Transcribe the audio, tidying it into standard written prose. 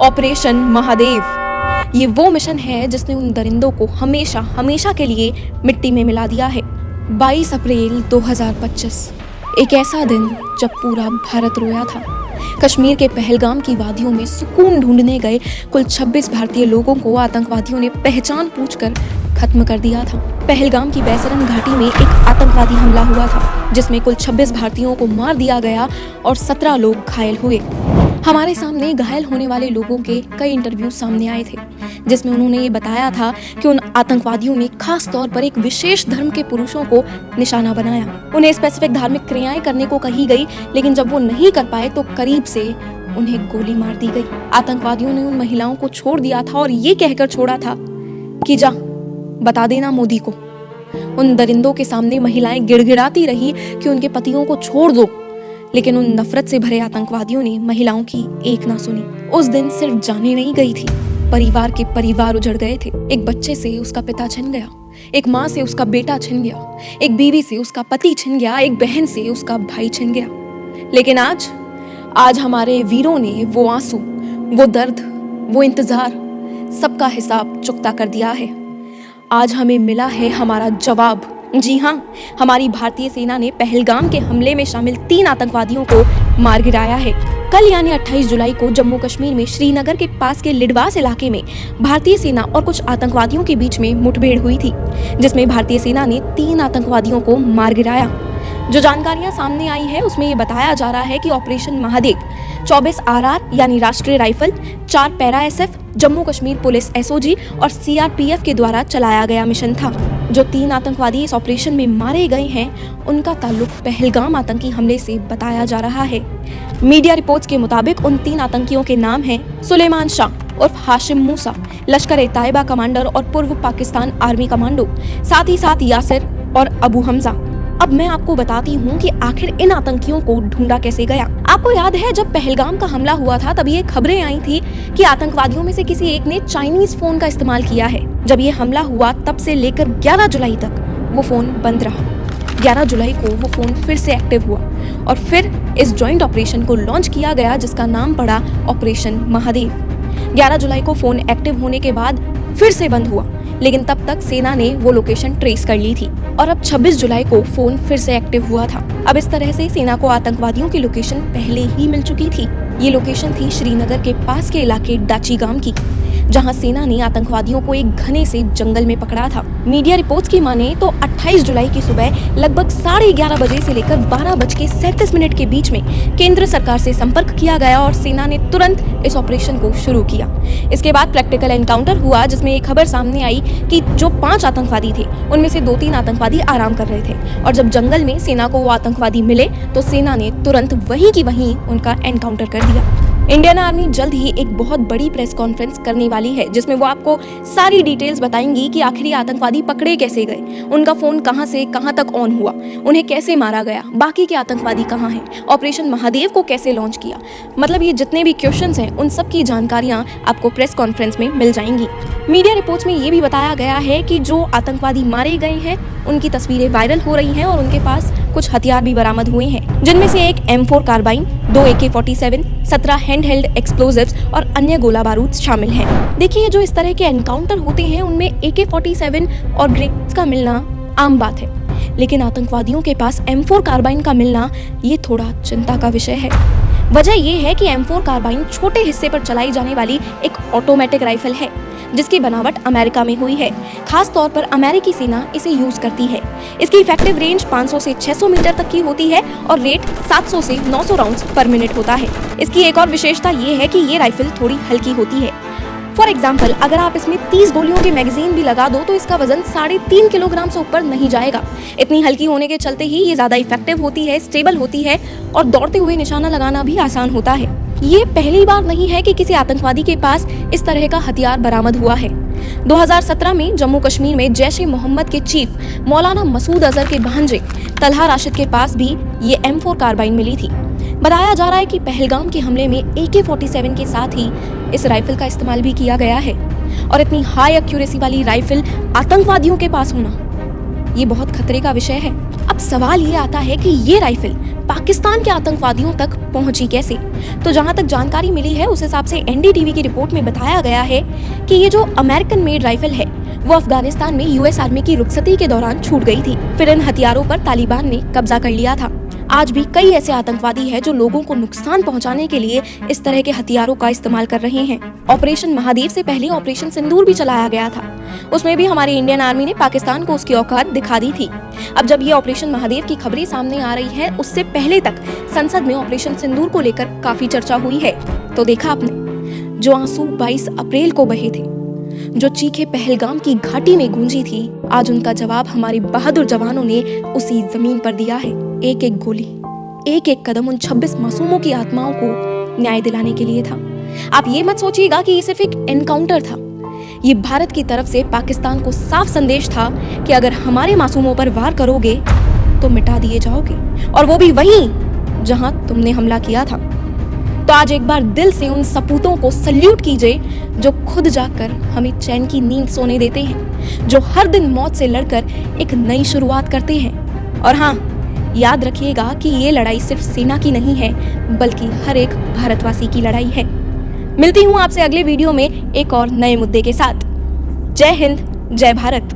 Operation Mahadev. ये वो mission है जिसने उन दरिंदों को हमेशा हमेशा के लिए मिट्टी में मिला दिया है। 22 अप्रैल 2025, एक ऐसा दिन जब पूरा भारत रोया था। कश्मीर के पहलगाम की वादियों में सुकून ढूंढने गए कुल 26 भारतीय लोगों को आतंकवादियों ने पहचान पूछकर खत्म कर दिया था। पहलगाम की बैसरन घाटी में एक आतंकवादी हमला हुआ था जिसमें कुल 26 भारतीयों को मार दिया गया और 17 लोग घायल हुए। हमारे सामने घायल होने वाले लोगों के कई इंटरव्यू सामने आए थे जिसमें उन्होंने ये बताया था कि उन आतंकवादियों ने खास तौर पर एक विशेष धर्म के पुरुषों को निशाना बनाया। उन्हें स्पेसिफिक धार्मिक क्रियाएं करने को कही गई, लेकिन जब वो नहीं कर पाए तो करीब से उन्हें गोली मार दी गई। आतंकवादियों ने उन महिलाओं को छोड़ दिया था और ये कहकर छोड़ा था कि जा बता देना मोदी को। उन दरिंदों के सामने महिलाएं गिड़गिड़ाती रही कि उनके पतियों को छोड़ दो, लेकिन उन नफरत से भरे आतंकवादियों ने महिलाओं की एक ना सुनी। उस दिन सिर्फ जाने नहीं गई थी, परिवार के परिवार उजड़ गए थे। एक बच्चे से उसका पिता छिन गया, एक माँ से उसका बेटा छिन गया, एक बीवी से उसका पति छिन गया, एक बहन से उसका भाई छिन गया। लेकिन आज हमारे वीरों ने वो आंसू, वो दर्द, वो इंतजार, सबका हिसाब चुकता कर दिया है। आज हमें मिला है हमारा जवाब। जी हाँ, हमारी भारतीय सेना ने पहलगाम के हमले में शामिल 3 आतंकवादियों को मार गिराया है। कल यानी 28 जुलाई को जम्मू कश्मीर में श्रीनगर के पास के लिडवास इलाके में भारतीय सेना और कुछ आतंकवादियों के बीच में मुठभेड़ हुई थी, जिसमें भारतीय सेना ने 3 आतंकवादियों को मार गिराया। जो जानकारियां सामने आई है उसमें ये बताया जा रहा है कि ऑपरेशन महादेव 24 RR यानी राष्ट्रीय rifle, 4 para SF, Jammu Kashmir police SOG और CRPF के द्वारा चलाया गया मिशन था। जो 3 आतंकवादी इस ऑपरेशन में मारे गए हैं उनका ताल्लुक पहलगाम आतंकी हमले से बताया जा रहा है। मीडिया रिपोर्ट्स के मुताबिक उन 3 आतंकियों के नाम हैं सुलेमान शाह उर्फ हाशिम मूसा, लश्कर-ए-तैयबा कमांडर और पूर्व पाकिस्तान आर्मी कमांडो, साथ ही साथ यासिर और अबू हमजा। अब मैं आपको बताती हूँ कि आखिर इन आतंकियों को ढूंढा कैसे गया। आपको याद है जब पहलगाम का हमला हुआ था तब ये खबरें आई थी कि आतंकवादियों में से किसी एक ने चाइनीज फोन का इस्तेमाल किया है। जब ये हमला हुआ तब से लेकर 11 जुलाई तक वो फोन बंद रहा। 11 जुलाई को वो फोन फिर से एक्टिव हुआ और फिर इस जॉइंट ऑपरेशन को लॉन्च किया गया जिसका नाम पड़ा ऑपरेशन महादेव। 11 जुलाई को फोन एक्टिव होने के बाद फिर से बंद हुआ, लेकिन तब तक सेना ने वो लोकेशन ट्रेस कर ली थी और अब 26 जुलाई को फोन फिर से एक्टिव हुआ था। अब इस तरह से सेना को आतंकवादियों की लोकेशन पहले ही मिल चुकी थी। ये लोकेशन थी श्रीनगर के पास के इलाके डाची गांव की, जहां सेना ने आतंकवादियों को एक घने से जंगल में पकड़ा था। मीडिया रिपोर्ट्स की माने तो 28 जुलाई की सुबह लगभग 11:30 बजे से लेकर 12:37 के बीच में केंद्र सरकार से संपर्क किया गया और सेना ने तुरंत इस ऑपरेशन को शुरू किया। इसके बाद प्रैक्टिकल एनकाउंटर हुआ जिसमें एक खबर सामने आई कि जो 5 आतंकवादी थे उनमें से 2-3 आतंकवादी आराम कर रहे थे और जब जंगल में सेना को वो आतंकवादी मिले तो सेना ने तुरंत वहीं की वहीं उनका एनकाउंटर कर दिया। इंडियन आर्मी जल्द ही एक बहुत बड़ी प्रेस कॉन्फ्रेंस करने वाली है जिसमें वो आपको सारी डिटेल्स बताएंगी कि आखिर ये आतंकवादी पकड़े कैसे गए, उनका फोन कहां से कहां तक ऑन हुआ, उन्हें कैसे मारा गया, बाकी के आतंकवादी कहां हैं, ऑपरेशन महादेव को कैसे लॉन्च किया। मतलब ये जितने भी क्वेश्चंस हैं उन सब की जानकारियां आपको प्रेस कॉन्फ्रेंस में मिल जाएंगी। मीडिया रिपोर्ट्स में ये भी बताया गया है कि जो आतंकवादी मारे गए हैं उनकी तस्वीरें वायरल हो रही हैं और उनके पास कुछ हथियार भी बरामद हुए हैं, जिनमें से एक M4 carbene, 2 AK-47, 17 hand held explosives और अन्य गोला बारूद शामिल हैं। देखिए, जो इस तरह के एनकाउंटर होते हैं उनमें AK-47 और ग्रेनेड्स का मिलना आम बात है, लेकिन आतंकवादियों के पास M4 कार्बाइन का मिलना ये थोड़ा चिंता का विषय है। वजह यह है कि M4 कार्बाइन छोटे हिस्से पर चलाई जाने वाली एक ऑटोमेटिक राइफल है जिसकी बनावट अमेरिका में हुई है। खास तौर पर अमेरिकी सेना इसे यूज करती है। इसकी इफेक्टिव रेंज 500 से 600 मीटर तक की होती है और रेट 700 से 900 राउंड्स पर मिनट होता है। इसकी एक और विशेषता ये है कि ये राइफल थोड़ी हल्की होती है। फॉर एग्जाम्पल, अगर आप इसमें 30 गोलियों की मैगजीन भी लगा दो तो इसका वजन 3.5 किलोग्राम से ऊपर नहीं जाएगा। इतनी हल्की होने के चलते ही ये ज्यादा इफेक्टिव होती है, स्टेबल होती है और दौड़ते हुए निशाना लगाना भी आसान होता है। ये पहली बार नहीं है कि किसी आतंकवादी के पास इस तरह का हथियार बरामद हुआ है। 2017 में जम्मू कश्मीर में जैश-ए-मोहम्मद के चीफ मौलाना मसूद अजहर के भांजे तलहा राशिद के पास भी ये M4 कार्बाइन मिली थी। बताया जा रहा है कि पहलगाम के हमले में AK-47 के साथ ही इस राइफल का इस्तेमाल भी किया गया है और इतनी हाई एक्यूरेसी वाली राइफल आतंकवादियों के पास होना ये बहुत खतरे का विषय है। अब सवाल ये आता है कि ये राइफल पाकिस्तान के आतंकवादियों तक पहुंची कैसे? तो जहां तक जानकारी मिली है उस हिसाब से एनडीटीवी की रिपोर्ट में बताया गया है कि ये जो अमेरिकन मेड राइफल है वो अफगानिस्तान में यूएस आर्मी की रुखसती के दौरान छूट गई थी। फिर इन हथियारों पर तालिबान ने कब्जा कर लिया था। आज भी कई ऐसे आतंकवादी हैं जो लोगों को नुकसान पहुंचाने के लिए इस तरह के हथियारों का इस्तेमाल कर रहे हैं। ऑपरेशन महादेव से पहले ऑपरेशन सिंदूर भी चलाया गया था। उसमें भी हमारी इंडियन आर्मी ने पाकिस्तान को उसकी औकात दिखा दी थी। अब जब ये ऑपरेशन महादेव की खबरें सामने आ रही है, उससे पहले तक संसद में ऑपरेशन सिंदूर को लेकर काफी चर्चा हुई है। तो देखा आपने, जो आंसू 22 अप्रैल को बहे थे, जो चीखें पहलगाम की घाटी में गूंजी थी, आज उनका जवाब हमारे बहादुर जवानों ने उसी जमीन पर दिया है। एक एक गोली, एक एक कदम उन 26 मासूमों की आत्माओं को न्याय दिलाने के लिए था। आप ये मत सोचिएगा कि ये सिर्फ एक एनकाउंटर था। ये भारत की तरफ से पाकिस्तान को साफ संदेश था कि अगर हमारे मासूमों पर वार करोगे तो मिटा दिए जाओगे, और वो भी वहीं जहां तुमने हमला किया था। तो आज एक बार दिल से उन सपूतों को सल्यूट कीजिए जो खुद जाकर हमें चैन की नींद सोने देते हैं, जो हर दिन मौत से लड़कर एक नई शुरुआत करते हैं। और हाँ, याद रखिएगा कि ये लड़ाई सिर्फ सेना की नहीं है, बल्कि हर एक भारतवासी की लड़ाई है। मिलती हूँ आपसे अगले वीडियो में एक और नए मुद्दे के साथ। जय हिंद, जय भारत।